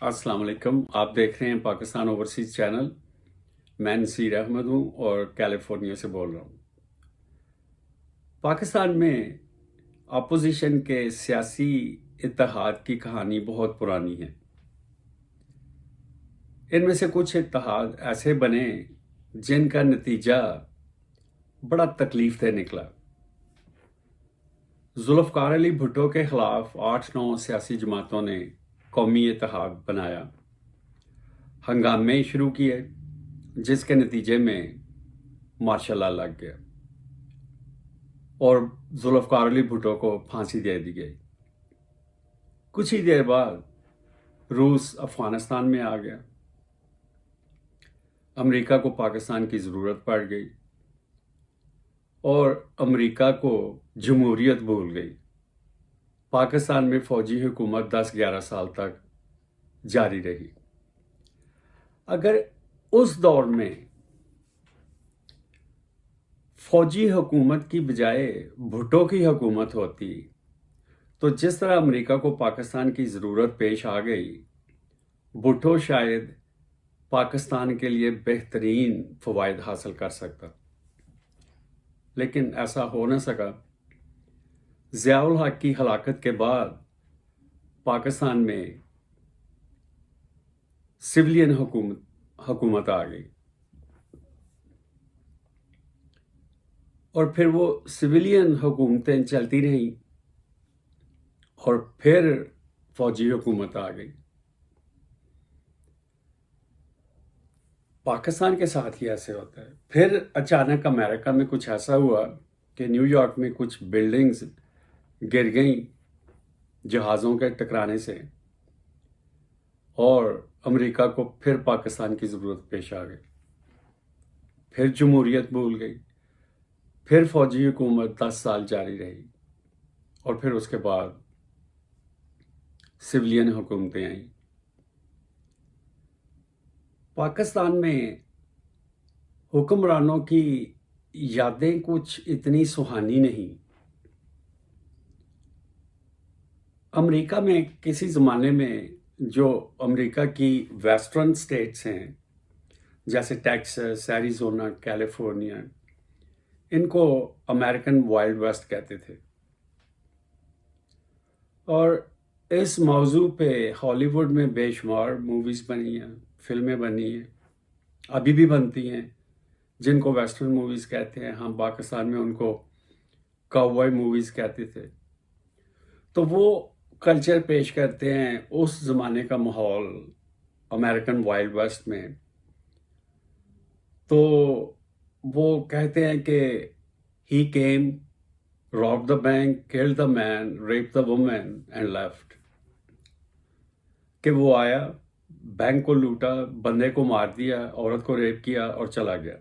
السلام علیکم. آپ دیکھ رہے ہیں پاکستان اوورسیز چینل. میں نصیر احمد ہوں اور کیلیفورنیا سے بول رہا ہوں. پاکستان میں اپوزیشن کے سیاسی اتحاد کی کہانی بہت پرانی ہے. ان میں سے کچھ اتحاد ایسے بنے جن کا نتیجہ بڑا تکلیف دہ نکلا. ذوالفقار علی بھٹو کے خلاف 8-9 سیاسی جماعتوں نے قومی اتحاد بنایا، ہنگامے شروع کیے جس کے نتیجے میں مارشل لا لگ گیا اور ذوالفقار علی بھٹو کو پھانسی دے دی گئی. کچھ ہی دیر بعد روس افغانستان میں آ گیا. امریکہ کو پاکستان کی ضرورت پڑ گئی اور امریکہ کو جمہوریت بھول گئی. پاکستان میں فوجی حکومت 10-11 سال تک جاری رہی. اگر اس دور میں فوجی حکومت کی بجائے بھٹو کی حکومت ہوتی تو جس طرح امریکہ کو پاکستان کی ضرورت پیش آ گئی، بھٹو شاید پاکستان کے لیے بہترین فوائد حاصل کر سکتا. لیکن ایسا ہو نہ سکا. ضیاء الحق کی ہلاکت کے بعد پاکستان میں سویلین حکومت آ گئی اور پھر وہ سویلین حکومتیں چلتی رہیں اور پھر فوجی حکومت آ گئی. پاکستان کے ساتھ ہی ایسے ہوتا ہے. پھر اچانک امریکہ میں کچھ ایسا ہوا کہ نیو یارک میں کچھ بلڈنگز گر گئیں جہازوں کے ٹکرانے سے اور امریکہ کو پھر پاکستان کی ضرورت پیش آ گئی. پھر جمہوریت بھول گئی. پھر فوجی حکومت 10 سال جاری رہی اور پھر اس کے بعد سویلین حکومتیں آئیں. پاکستان میں حکمرانوں کی یادیں کچھ اتنی سہانی نہیں. امریکہ میں کسی زمانے میں جو امریکہ کی ویسٹرن سٹیٹس ہیں جیسے ٹیکسس، ایریزونا، کیلیفورنیا، ان کو امریکن وائلڈ ویسٹ کہتے تھے. اور اس موضوع پہ ہالی ووڈ میں بے شمار موویز بنی ہیں، فلمیں بنی ہیں، ابھی بھی بنتی ہیں، جن کو ویسٹرن موویز کہتے ہیں. ہم پاکستان میں ان کو کاؤبوائے موویز کہتے تھے. تو وہ کلچر پیش کرتے ہیں اس زمانے کا ماحول امریکن وائلڈ ویسٹ میں. تو وہ کہتے ہیں کہ he came, robbed the bank, killed the man, raped the woman and left. کہ وہ آیا، بینک کو لوٹا، بندے کو مار دیا، عورت کو ریپ کیا اور چلا گیا.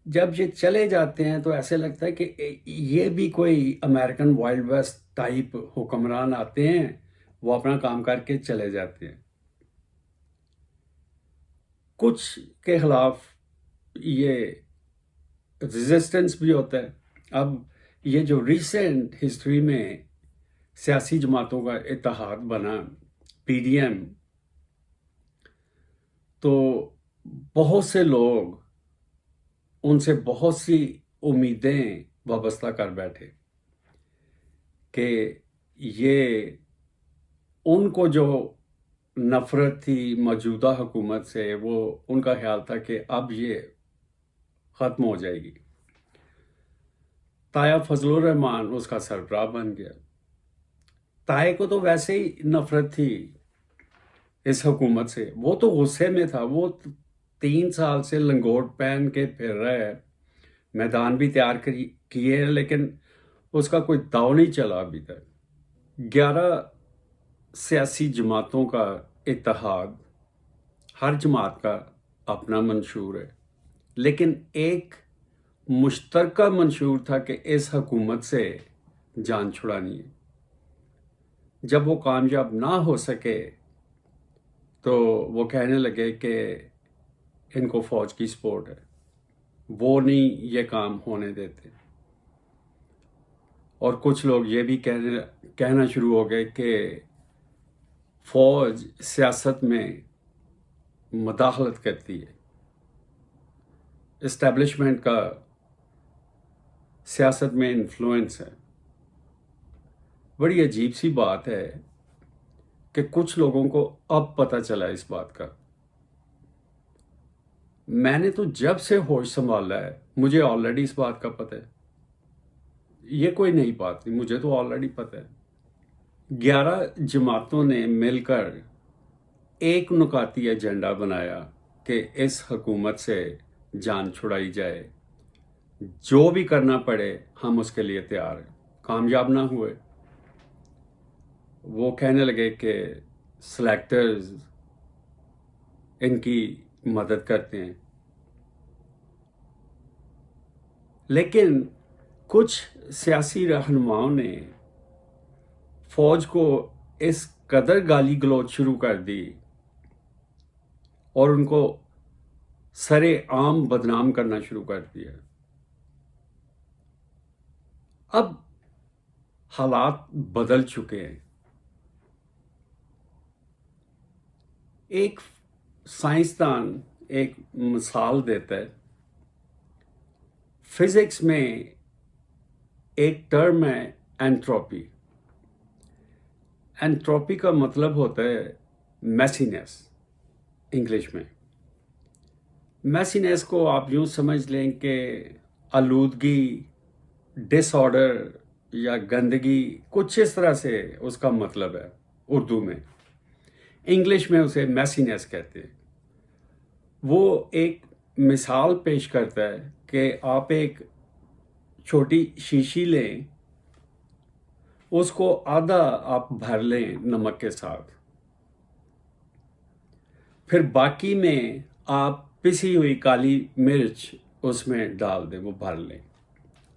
جب یہ چلے جاتے ہیں تو ایسے لگتا ہے کہ یہ بھی کوئی امریکن وائلڈ ویسٹ ٹائپ حکمران آتے ہیں، وہ اپنا کام کر کے چلے جاتے ہیں. کچھ کے خلاف یہ ریزسٹنس بھی ہوتا ہے. اب یہ جو ریسنٹ ہسٹری میں سیاسی جماعتوں کا اتحاد بنا، پی ڈی ایم، تو بہت سے لوگ ان سے بہت سی امیدیں وابستہ کر بیٹھے کہ یہ ان کو جو نفرت تھی موجودہ حکومت سے، وہ ان کا خیال تھا کہ اب یہ ختم ہو جائے گی. طاہر فضل الرحمان اس کا سربراہ بن گیا. طاہر کو تو ویسے ہی نفرت تھی اس حکومت سے، وہ تو غصے میں تھا. وہ 3 سال سے لنگوٹ پہن کے پھر رہا ہے، میدان بھی تیار کیے ہیں، لیکن اس کا کوئی داؤ نہیں چلا ابھی تک. 11 سیاسی جماعتوں کا اتحاد، ہر جماعت کا اپنا منشور ہے، لیکن ایک مشترکہ منشور تھا کہ اس حکومت سے جان چھڑانی ہے. جب وہ کامیاب نہ ہو سکے تو وہ کہنے لگے کہ ان کو فوج کی سپورٹ ہے، وہ نہیں یہ کام ہونے دیتے. اور کچھ لوگ یہ بھی کہنا شروع ہو گئے کہ فوج سیاست میں مداخلت کرتی ہے، اسٹیبلشمنٹ کا سیاست میں انفلوئنس ہے۔ بڑی عجیب سی بات ہے کہ کچھ لوگوں کو اب پتہ چلا اس بات کا۔ میں نے تو جب سے ہوش سنبھالا ہے مجھے آلریڈی اس بات کا پتہ ہے، یہ کوئی نئی بات نہیں، مجھے تو آلریڈی پتہ ہے۔ 11 جماعتوں نے مل کر ایک نکاتی ایجنڈا بنایا کہ اس حکومت سے جان چھڑائی جائے، جو بھی کرنا پڑے ہم اس کے لیے تیار ہیں۔ کامیاب نہ ہوئے، وہ کہنے لگے کہ سلیکٹرز ان کی مدد کرتے ہیں، لیکن کچھ سیاسی رہنماؤں نے فوج کو اس قدر گالی گلوچ شروع کر دی اور ان کو سرے عام بدنام کرنا شروع کر دیا۔ اب حالات بدل چکے ہیں۔ ایک سائنسدان ایک مثال دیتا ہے، فزکس میں ایک ٹرم ہے اینٹروپی۔ اینٹروپی کا مطلب ہوتا ہے میسینس انگلش میں۔ میسینس کو آپ یوں سمجھ لیں کہ آلودگی، ڈس آرڈر یا گندگی، کچھ اس طرح سے اس کا مطلب ہے اردو میں۔ انگلش میں اسے میسینس کہتے ہیں۔ وہ ایک مثال پیش کرتا ہے کہ آپ ایک چھوٹی شیشی لیں، اس کو آدھا آپ بھر لیں نمک کے ساتھ، پھر باقی میں آپ پسی ہوئی کالی مرچ اس میں ڈال دیں، وہ بھر لیں،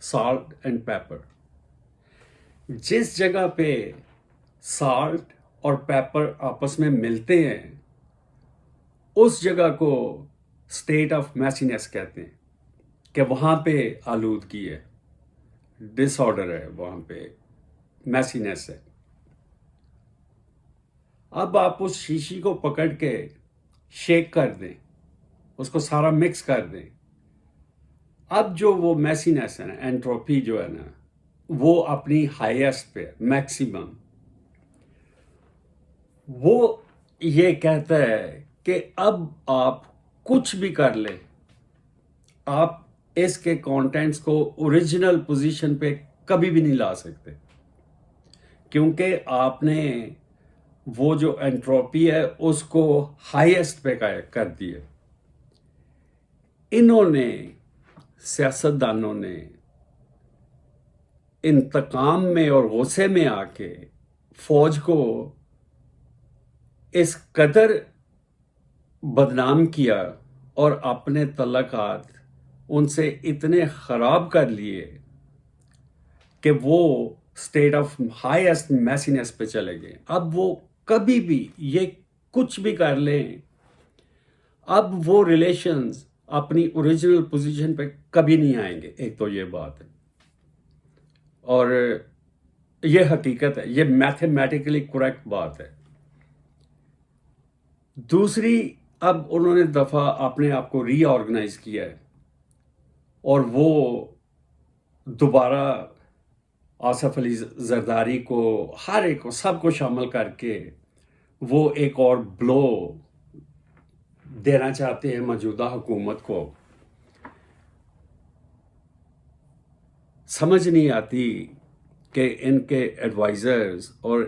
سالٹ اینڈ پیپر۔ جس جگہ پہ سالٹ اور پیپر آپس میں ملتے ہیں اس جگہ کو اسٹیٹ آف میسینس کہتے ہیں کہ وہاں پہ آلودگی ہے، ڈس آرڈر ہے، وہاں پہ میسینس ہے۔ اب آپ اس شیشی کو پکڑ کے شیک کر دیں، اس کو سارا مکس کر دیں۔ اب جو وہ میسینس ہے نا، اینٹروپی جو ہے نا، وہ اپنی ہائیسٹ پہ، میکسیمم، وہ یہ کہتا ہے کہ اب آپ کچھ بھی کر لیں، آپ اس کے کانٹینٹس کو اوریجنل پوزیشن پہ کبھی بھی نہیں لا سکتے، کیونکہ آپ نے وہ جو انٹروپی ہے اس کو ہائیسٹ پہ کر دیا۔ انہوں نے، سیاستدانوں نے، انتقام میں اور غصے میں آ کے فوج کو اس قدر بدنام کیا اور اپنے تعلقات ان سے اتنے خراب کر لیے کہ وہ اسٹیٹ آف ہائیسٹ میسینس پہ چلے گئے۔ اب وہ کبھی بھی یہ کچھ بھی کر لیں، اب وہ ریلیشنز اپنی اوریجنل پوزیشن پہ کبھی نہیں آئیں گے۔ ایک تو یہ بات ہے، اور یہ حقیقت ہے، یہ میتھمیٹیکلی کریکٹ بات ہے۔ دوسری، اب انہوں نے دفعہ اپنے آپ کو ری آرگنائز کیا ہے اور وہ دوبارہ آصف علی زرداری کو، ہر ایک کو، سب کو شامل کر کے وہ ایک اور بلو دینا چاہتے ہیں موجودہ حکومت کو۔ سمجھ نہیں آتی کہ ان کے ایڈوائزرز اور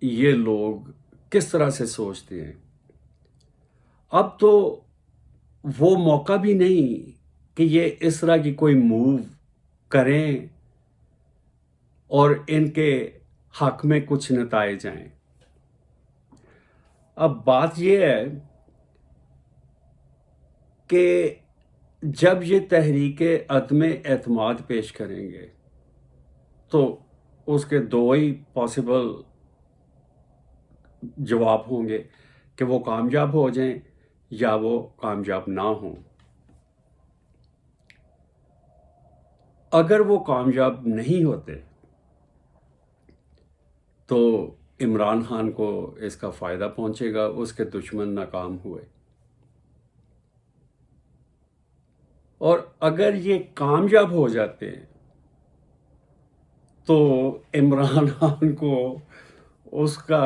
یہ لوگ کس طرح سے سوچتے ہیں۔ اب تو وہ موقع بھی نہیں کہ یہ اس طرح کی کوئی موو کریں اور ان کے حق میں کچھ نتائج آئیں۔ اب بات یہ ہے کہ جب یہ تحریک عدم اعتماد پیش کریں گے تو اس کے دو ہی پاسبل جواب ہوں گے کہ وہ کامیاب ہو جائیں یا وہ کامیاب نہ ہوں۔ اگر وہ کامیاب نہیں ہوتے تو عمران خان کو اس کا فائدہ پہنچے گا، اس کے دشمن ناکام ہوئے۔ اور اگر یہ کامیاب ہو جاتے ہیں تو عمران خان کو اس کا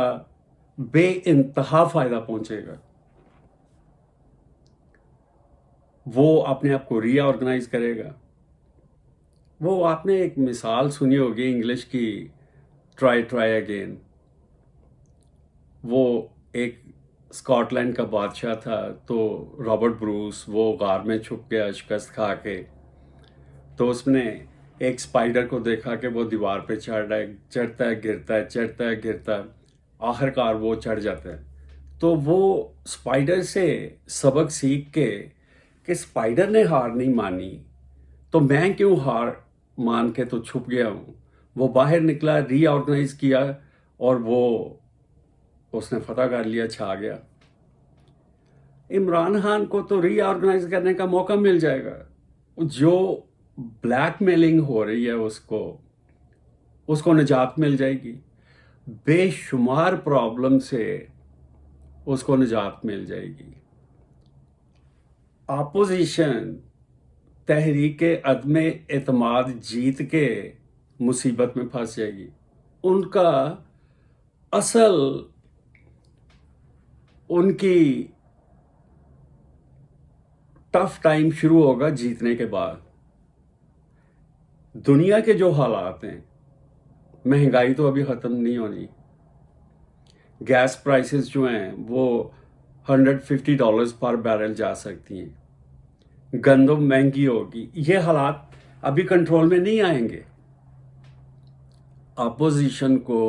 بے انتہا فائدہ پہنچے گا۔ وہ اپنے آپ کو ری آرگنائز کرے گا۔ وہ آپ نے ایک مثال سنی ہوگی انگلش کی، ٹرائی اگین۔ وہ ایک اسکاٹ لینڈ کا بادشاہ تھا، تو رابرٹ بروس وہ غار میں چھپ گیا شکست کھا کے، تو اس نے ایک اسپائڈر کو دیکھا کہ وہ دیوار پہ چڑھتا ہے گرتا ہے، چڑھتا ہے گرتا ہے، آخر کار وہ چڑھ جاتا ہے۔ تو وہ اسپائڈر سے سبق سیکھ کے کہ اسپائڈر نے ہار نہیں مانی تو میں کیوں ہار مان کے تو چھپ گیا ہوں، وہ باہر نکلا، ری آرگنائز کیا، اور وہ اس نے فتح کر لیا، چھا گیا۔ عمران خان کو تو ری آرگنائز کرنے کا موقع مل جائے گا۔ جو بلیک میلنگ ہو رہی ہے اس کو نجات مل جائے گی، بے شمار پرابلم سے اس کو نجات مل جائے گی۔ اپوزیشن تحریک عدم اعتماد جیت کے مصیبت میں پھنس جائے گی۔ ان کا اصل ان کی ٹف ٹائم شروع ہوگا جیتنے کے بعد۔ دنیا کے جو حالات ہیں، مہنگائی تو ابھی ختم نہیں ہونی، گیس پرائسز جو ہیں وہ $150 پر بیرل جا سکتی ہیں، گندم مہنگی ہوگی، یہ حالات ابھی کنٹرول میں نہیں آئیں گے۔ اپوزیشن کو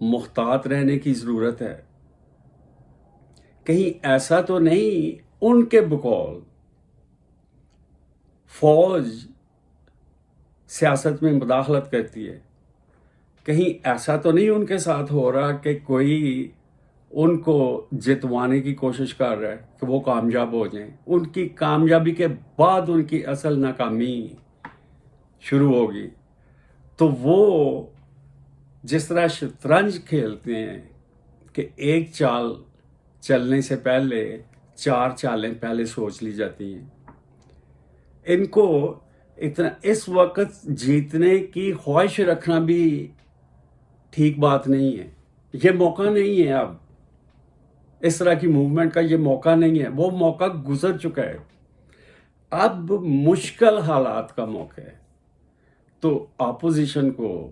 محتاط رہنے کی ضرورت ہے، کہیں ایسا تو نہیں ان کے بقول فوج سیاست میں مداخلت کرتی ہے، کہیں ایسا تو نہیں ان کے ساتھ ہو رہا کہ کوئی ان کو جتوانے کی کوشش کر رہا ہے کہ وہ کامیاب ہو جائیں، ان کی کامیابی کے بعد ان کی اصل ناکامی شروع ہوگی۔ تو وہ جس طرح شطرنج کھیلتے ہیں کہ ایک چال چلنے سے پہلے 4 چالیں پہلے سوچ لی جاتی ہیں، ان کو اتنا اس وقت جیتنے کی خواہش رکھنا بھی ٹھیک بات نہیں ہے۔ یہ موقع نہیں ہے، اب اس طرح کی موومنٹ کا یہ موقع نہیں ہے، وہ موقع گزر چکا ہے، اب مشکل حالات کا موقع ہے۔ تو اپوزیشن کو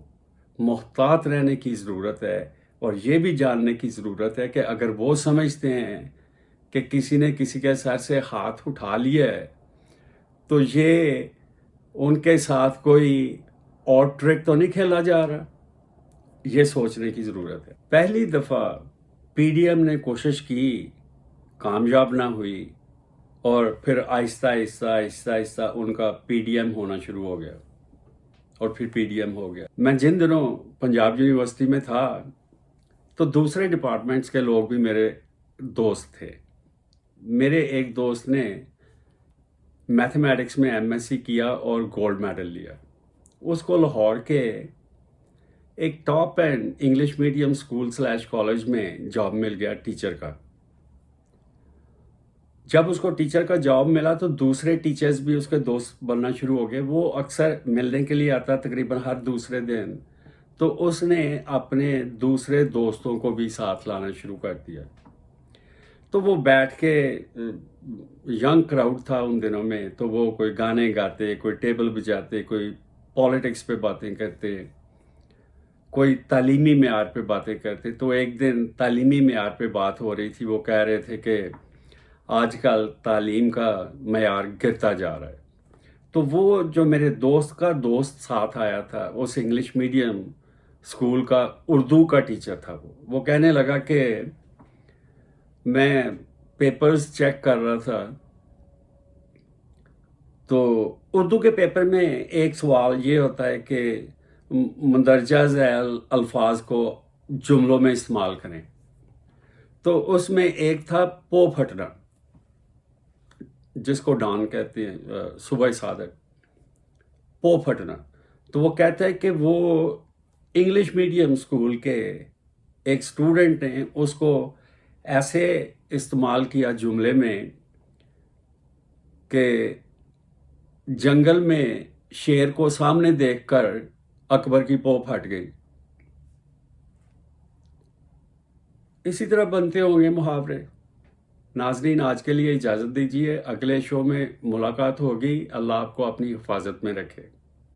محتاط رہنے کی ضرورت ہے، اور یہ بھی جاننے کی ضرورت ہے کہ اگر وہ سمجھتے ہیں کہ کسی نے کسی کے سر سے ہاتھ اٹھا لیا ہے تو یہ ان کے ساتھ کوئی اور ٹرک تو نہیں کھیلا جا رہا، یہ سوچنے کی ضرورت ہے۔ پہلی دفعہ پی ڈی ایم نے کوشش کی، کامیاب نہ ہوئی، اور پھر آہستہ آہستہ ان کا پی ڈی ایم ہونا شروع ہو گیا، اور پھر پی ڈی ایم ہو گیا۔ میں جن دنوں پنجاب یونیورسٹی میں تھا تو دوسرے ڈپارٹمنٹس کے لوگ بھی میرے دوست تھے۔ میرے ایک دوست نے میتھمیٹکس میں ایم ایس سی کیا اور گولڈ میڈل لیا، اس کو لاہور کے ایک top and English medium school / college میں جاب مل گیا ٹیچر کا۔ جب اس کو ٹیچر کا جاب ملا تو دوسرے ٹیچرز بھی اس کے دوست بننا شروع ہو گئے، وہ اکثر ملنے کے لیے آتا تقریباً ہر دوسرے دن، تو اس نے اپنے دوسرے دوستوں کو بھی ساتھ لانا شروع کر دیا۔ تو وہ بیٹھ کے، ینگ کراؤڈ تھا ان دنوں میں، تو وہ کوئی گانے گاتے، کوئی ٹیبل بجاتے، کوئی پالیٹکس پہ باتیں کرتے، کوئی تعلیمی معیار پہ باتیں کرتے۔ تو ایک دن تعلیمی معیار پہ بات ہو رہی تھی، وہ کہہ رہے تھے کہ آج کل تعلیم کا معیار گرتا جا رہا ہے۔ تو وہ جو میرے دوست کا دوست ساتھ آیا تھا، اس انگلش میڈیم اسکول کا اردو کا ٹیچر تھا، وہ کہنے لگا کہ میں پیپرز چیک کر رہا تھا تو اردو کے پیپر میں ایک سوال یہ ہوتا ہے کہ مندرجہ ذیل الفاظ کو جملوں میں استعمال کریں، تو اس میں ایک تھا پو پھٹنا، جس کو ڈان کہتے ہیں، صبح صادق، پو پھٹنا۔ تو وہ کہتا ہے کہ وہ انگلش میڈیم اسکول کے ایک اسٹوڈنٹ نے اس کو ایسے استعمال کیا جملے میں کہ جنگل میں شیر کو سامنے دیکھ کر اکبر کی پو پھٹ گئی. اسی طرح بنتے ہوں گے محاورے. ناظرین آج کے لیے اجازت دیجیے، اگلے شو میں ملاقات ہوگی. اللہ آپ کو اپنی حفاظت میں رکھے.